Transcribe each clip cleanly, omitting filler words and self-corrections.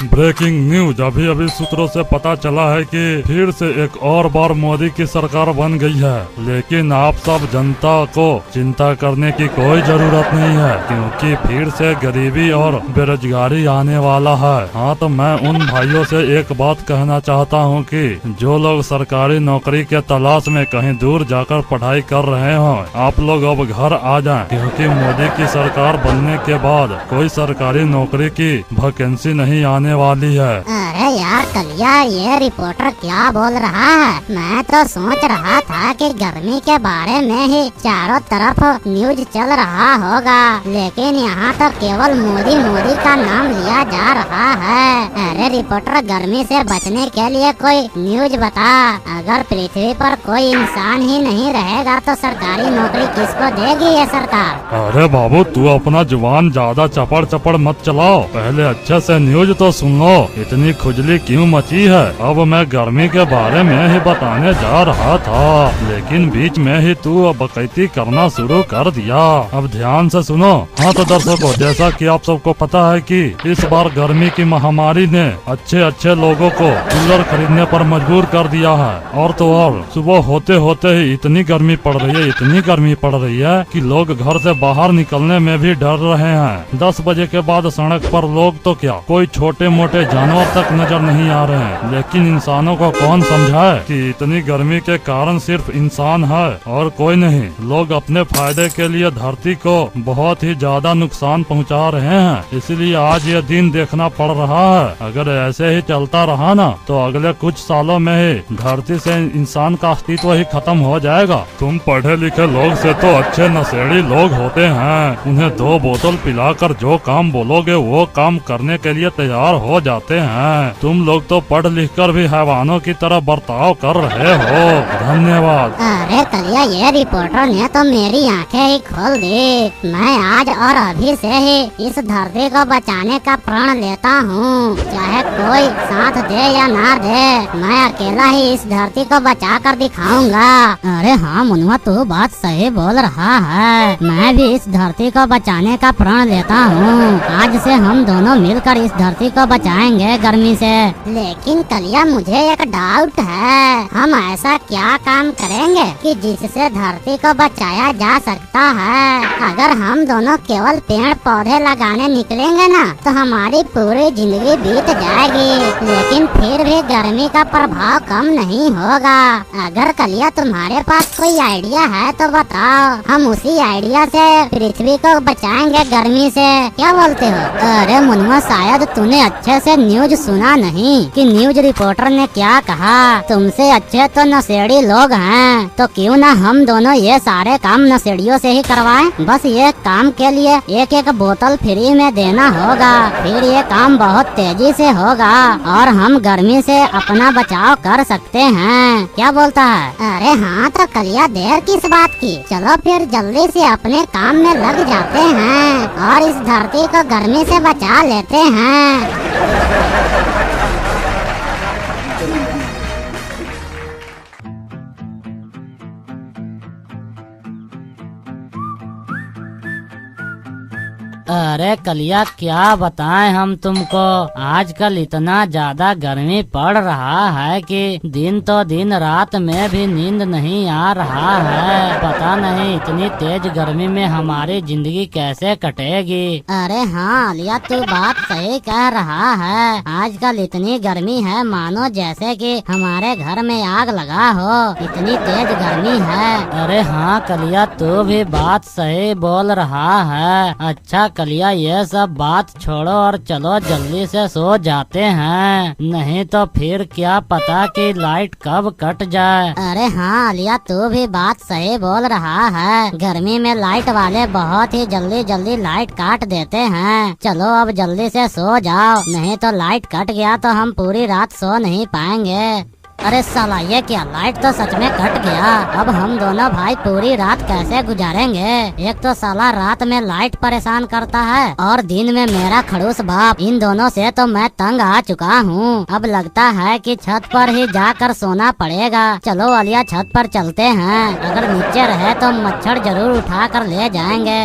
Breaking news. अभी अभी सूत्रों से पता चला है कि फिर से एक और बार मोदी की सरकार बन गई है। लेकिन आप सब जनता को चिंता करने की कोई जरूरत नहीं है, क्योंकि फिर से गरीबी और बेरोजगारी आने वाला है। हाँ, तो मैं उन भाइयों से एक बात कहना चाहता हूँ कि जो लोग सरकारी नौकरी के तलाश में कहीं दूर जाकर पढ़ाई कर रहे हो, आप लोग अब घर आ जाएं, क्योंकि मोदी की सरकार बनने के बाद कोई सरकारी नौकरी की वैकेंसी नहीं आने वाली है। अरे यार कलिया, ये रिपोर्टर क्या बोल रहा है? मैं तो सोच रहा था कि गर्मी के बारे में ही चारों तरफ न्यूज चल रहा होगा, लेकिन यहाँ तो केवल मोदी मोदी का नाम लिया जा रहा है। अरे रिपोर्टर, गर्मी से बचने के लिए कोई न्यूज बता। अगर पृथ्वी पर कोई इंसान ही नहीं रहेगा तो सरकारी नौकरी किसको देगी ये सरकार? अरे बाबू, तू अपना जुबान ज्यादा चपड़ चपड़ मत चलाओ, पहले अच्छे से न्यूज तो सुन लो। इतनी खुजली क्यों मची है? अब मैं गर्मी के बारे में ही बताने जा रहा था, लेकिन बीच में ही तू बकैती करना शुरू कर दिया। अब ध्यान से सुनो। हाँ तो दर्शकों, जैसा कि आप सबको पता है कि इस बार गर्मी की महामारी ने अच्छे अच्छे लोगों को कूलर खरीदने पर मजबूर कर दिया है। और तो और सुबह होते होते ही इतनी गर्मी पड़ रही है कि लोग घर से बाहर निकलने में भी डर रहे हैं। 10 बजे के बाद सड़क पर लोग तो क्या, कोई छोटे मोटे जानवर तक नजर नहीं आ रहे हैं। लेकिन इंसानों को कौन समझाए कि इतनी गर्मी के कारण सिर्फ इंसान है और कोई नहीं। लोग अपने फायदे के लिए धरती को बहुत ही ज्यादा नुकसान पहुंचा रहे हैं, इसलिए आज ये दिन देखना पड़ रहा है। अगर ऐसे ही चलता रहा ना तो अगले कुछ सालों में ही धरती से इंसान का अस्तित्व ही खत्म हो जाएगा। तुम पढ़े लिखे लोग से तो अच्छे नशेड़ी लोग होते हैं, उन्हें 2 बोतल पिलाकर जो काम बोलोगे वो काम करने के लिए तैयार हो जाते हैं। तुम लोग तो पढ़ लिख कर भी हैवानों की तरह बर्ताव कर रहे हो। धन्यवाद। अरे कलिया, ये रिपोर्टर ने तो मेरी आंखें ही खोल दी। मैं आज और अभी से ही इस धरती को बचाने का प्रण लेता हूँ, चाहे कोई साथ दे या ना दे, मैं अकेला ही इस धरती को बचा कर दिखाऊंगा। अरे हाँ मुनुआ, तू बात सही बोल रहा है। मैं भी इस धरती को बचाने का प्रण लेता हूँ। आज से हम दोनों मिलकर इस धरती को बचाएंगे गर्मी से। लेकिन कलिया, मुझे एक डाउट है, हम ऐसा क्या काम करेंगे कि जिससे धरती को बचाया जा सकता है? अगर हम दोनों केवल पेड़ पौधे लगाने निकलेंगे ना तो हमारी पूरी जिंदगी बीत जाएगी, लेकिन फिर भी गर्मी का प्रभाव कम नहीं होगा। अगर कलिया तुम्हारे पास कोई आइडिया है तो बताओ, हम उसी आइडिया से पृथ्वी को बचाएंगे गर्मी से। क्या बोलते हो? अरे मुनुआ, शायद तूने अच्छे से न्यूज सुना नहीं कि न्यूज रिपोर्टर ने क्या कहा। तुमसे अच्छे तो नशेड़ी लोग हैं, तो क्यों ना हम दोनों ये सारे काम नशेड़ियों से ही करवाएं। बस ये काम के लिए एक एक बोतल फ्री में देना होगा, फिर ये काम बहुत तेजी से होगा और हम गर्मी से अपना बचाव कर सकते हैं। क्या बोलता है? अरे हाँ, तो कलिया देर किस बात की, चलो फिर जल्दी से अपने काम में लग जाते हैं और इस धरती को गर्मी से बचा लेते हैं। अरे कलिया, क्या बताएं हम तुमको, आजकल इतना ज्यादा गर्मी पड़ रहा है कि दिन तो दिन रात में भी नींद नहीं आ रहा है। पता नहीं इतनी तेज गर्मी में हमारी जिंदगी कैसे कटेगी। अरे हाँ अलिया, तू बात सही कह रहा है। आजकल इतनी गर्मी है मानो जैसे कि हमारे घर में आग लगा हो, इतनी तेज गर्मी है। अरे हाँ कलिया, तू भी बात सही बोल रहा है। अच्छा कलिया, ये सब बात छोड़ो और चलो जल्दी से सो जाते हैं, नहीं तो फिर क्या पता कि लाइट कब कट जाए। अरे हाँ अलिया, तू भी बात सही बोल रहा है। गर्मी में लाइट वाले बहुत ही जल्दी जल्दी लाइट काट देते हैं। चलो अब जल्दी से सो जाओ, नहीं तो लाइट कट गया तो हम पूरी रात सो नहीं पाएंगे। अरे साला, ये क्या, लाइट तो सच में कट गया। अब हम दोनों भाई पूरी रात कैसे गुजारेंगे? एक तो साला रात में लाइट परेशान करता है और दिन में मेरा खड़ूस बाप। इन दोनों से तो मैं तंग आ चुका हूँ। अब लगता है कि छत पर ही जाकर सोना पड़ेगा। चलो अलिया, छत पर चलते हैं। अगर नीचे रहे तो मच्छर जरूर उठा कर ले जाएंगे।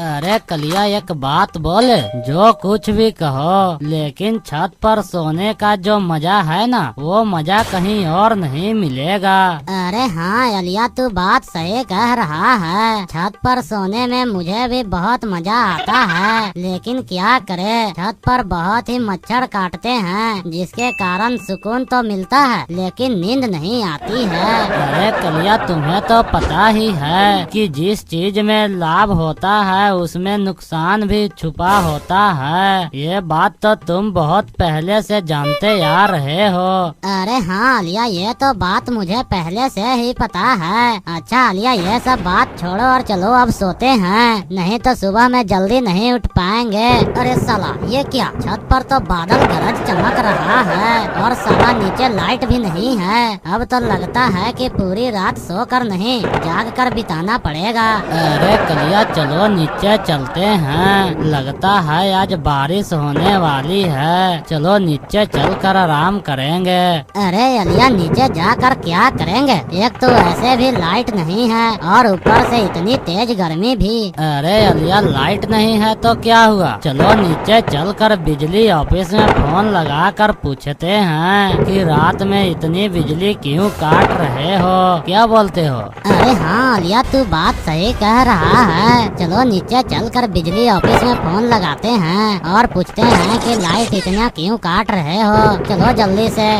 अरे कलिया एक बात बोले, जो कुछ भी कहो, लेकिन छत पर सोने का जो मजा है ना, वो मजा कहीं और नहीं मिलेगा। अरे हाँ अलिया, तू बात सही कह रहा है। छत पर सोने में मुझे भी बहुत मजा आता है, लेकिन क्या करे, छत पर बहुत ही मच्छर काटते हैं, जिसके कारण सुकून तो मिलता है लेकिन नींद नहीं आती है। अरे कलिया, तुम्हें तो पता ही है कि जिस चीज में लाभ होता है उसमें नुकसान भी छुपा होता है। ये बात तो तुम बहुत पहले से जानते आ रहे हो। अरे हाँ अलिया, ये तो बात मुझे पहले से ही पता है। अच्छा अलिया, ये सब बात छोड़ो और चलो अब सोते हैं, नहीं तो सुबह में जल्दी नहीं उठ पाएंगे। अरे साला, ये क्या, छत पर तो बादल गरज चमक रहा है और साला नीचे लाइट भी नहीं है। अब तो लगता है कि पूरी रात सोकर नहीं जाग कर बिताना पड़ेगा। अरे कलिया, चलो नीचे चलते हैं, लगता है आज बारिश होने वाली है। चलो नीचे चलकर आराम करेंगे। अरे अलिया, नीचे जाकर क्या करेंगे, एक तो ऐसे भी लाइट नहीं है और ऊपर से इतनी तेज गर्मी भी। अरे अलिया, लाइट नहीं है तो क्या हुआ, चलो नीचे चलकर बिजली ऑफिस में फोन लगाकर पूछते हैं कि रात में इतनी बिजली क्यों काट रहे हो, क्या बोलते हो? अरे हाँ अलिया, तू बात सही कह रहा है। चलो नीचे चलकर बिजली ऑफिस में फोन लगाते हैं और पूछते हैं कि लाइट इतना क्यों काट रहे हो। चलो जल्दी से।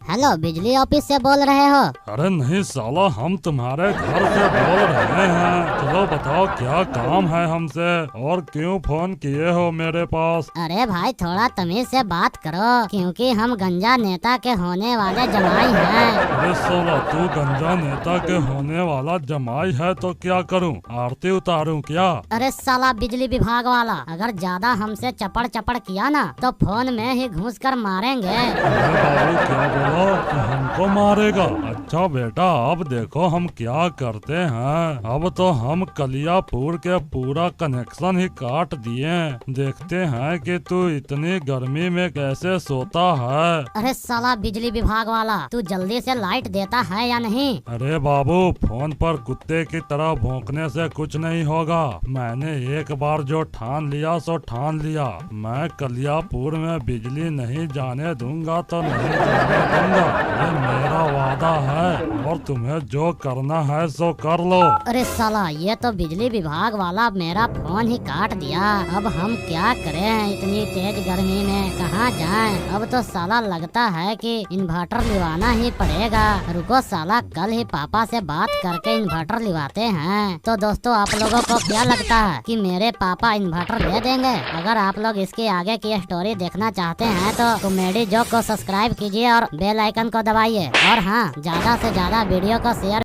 हेलो, बिजली ऑफिस से बोल रहे हो? अरे नहीं साला, हम तुम्हारे घर से बोल रहे हैं। चलो बताओ क्या काम है हमसे और क्यों फोन किए हो मेरे पास? अरे भाई, थोड़ा तमीज से बात करो, क्योंकि हम गंजा नेता के होने वाले जमाई हैं। अरे साला, तू गंजा नेता के होने वाला जमाई है तो क्या करूं, आरती उतारूं क्या? अरे साला बिजली विभाग वाला, अगर ज्यादा हमसे चपड़ चपड़ किया ना तो फोन में ही घुस कर मारेंगे। अरे बाबू, क्या बोला, तू हमको मारेगा? अच्छा बेटा, अब देखो हम क्या करते हैं। अब तो हम कलियापुर के पूरा कनेक्शन ही काट दिए। देखते हैं कि तू इतनी गर्मी में कैसे सोता है। अरे साला बिजली विभाग वाला, तू जल्दी से लाइट देता है या नहीं? अरे बाबू, फोन पर कुत्ते की तरह भौंकने से कुछ नहीं होगा। मैंने एक बार जो ठान लिया सो ठान लिया। मैं कलियापुर में बिजली नहीं जाने दूंगा तो नहीं जाने दूंगा। ये मेरा वादा है और तुम्हें जो करना है सो कर लो। अरे साला, ये तो बिजली विभाग वाला मेरा फोन ही काट दिया। अब हम क्या करें, इतनी तेज गर्मी में कहाँ जाएं? अब तो साला लगता है कि इन्वर्टर लिवाना ही पड़ेगा। रुको साला, कल ही पापा से बात करके इन्वर्टर लिवाते हैं। तो दोस्तों, आप लोगों को क्या लगता है कि मेरे पापा इन्वर्टर दे देंगे? अगर आप लोग इसके आगे की स्टोरी देखना चाहते हैं तो कॉमेडी जोक को सब्सक्राइब कीजिए और बेल आइकन को दबाइए। और हाँ, ज्यादा से ज्यादा वीडियो को शेयर